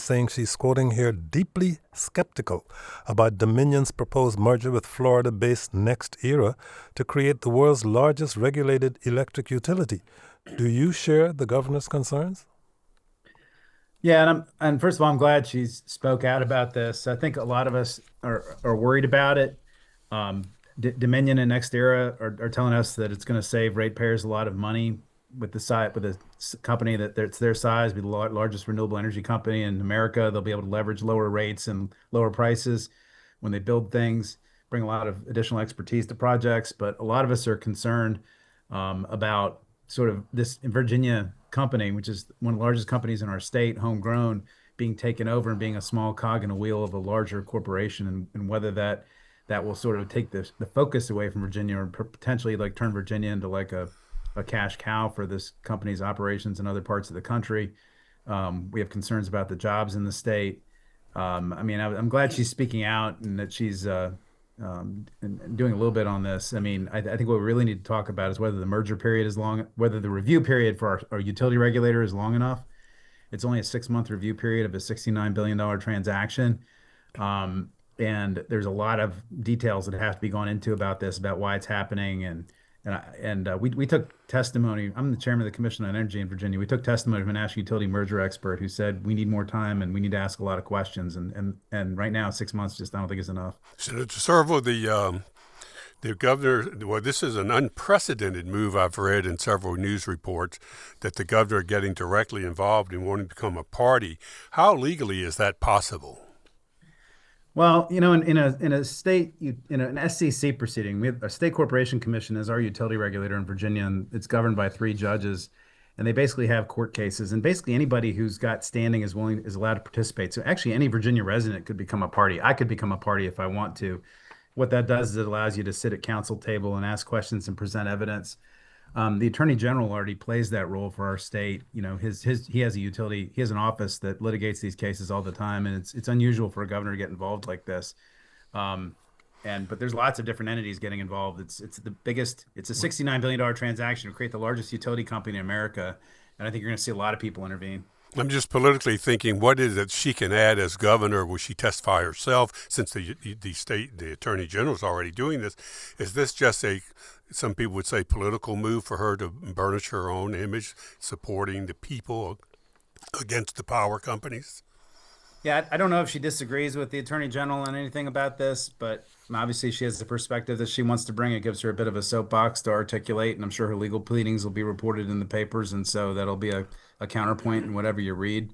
saying she's quoting here deeply skeptical about Dominion's proposed merger with Florida-based Next Era to create the world's largest regulated electric utility. Do you share the governor's concerns? Yeah, and first of all, I'm glad she's spoke out about this. I think a lot of us are worried about it. D Dominion and NextEra are telling us that it's going to save ratepayers a lot of money with the site with a company it's their size, be the largest renewable energy company in America. They'll be able to leverage lower rates and lower prices when they build things, bring a lot of additional expertise to projects. But a lot of us are concerned about sort of this Virginia company, which is one of the largest companies in our state, homegrown, being taken over and being a small cog in a wheel of a larger corporation, and whether that will sort of take the focus away from Virginia or potentially like turn Virginia into like a cash cow for this company's operations in other parts of the country. We have concerns about the jobs in the state. I mean, I'm glad she's speaking out and that she's and doing a little bit on this. I mean, I think what we really need to talk about is whether the merger period is long, whether the review period for our utility regulator is long enough. It's only a 6-month review period of a $69 billion transaction. And there's a lot of details that have to be gone into about this, about why it's happening. We took testimony. I'm the chairman of the Commission on Energy in Virginia. We took testimony from a national utility merger expert who said we need more time and we need to ask a lot of questions. And right now, 6 months just I don't think is enough. Senator Servo, the governor, well, this is an unprecedented move I've read in several news reports that the governor getting directly involved and wanting to become a party. How legally is that possible? Well, in a state in an SCC proceeding, we have a state corporation commission as our utility regulator in Virginia, and it's governed by 3 judges, and they basically have court cases, and basically anybody who's got standing is allowed to participate. So actually, any Virginia resident could become a party. I could become a party if I want to. What that does is it allows you to sit at council table and ask questions and present evidence. The attorney general already plays that role for our state. He has a utility, he has an office that litigates these cases all the time, and it's unusual for a governor to get involved like this. But there's lots of different entities getting involved. It's a $69 billion transaction to create the largest utility company in America, and I think you're going to see a lot of people intervene. I'm just politically thinking, what is it she can add as governor? Will she testify herself since the attorney general is already doing this? Is this just some people would say political move for her to burnish her own image, supporting the people against the power companies? Yeah, I don't know if she disagrees with the attorney general on anything about this, but obviously she has the perspective that she wants to bring. It gives her a bit of a soapbox to articulate, and I'm sure her legal pleadings will be reported in the papers, and so that'll be a counterpoint in whatever you read.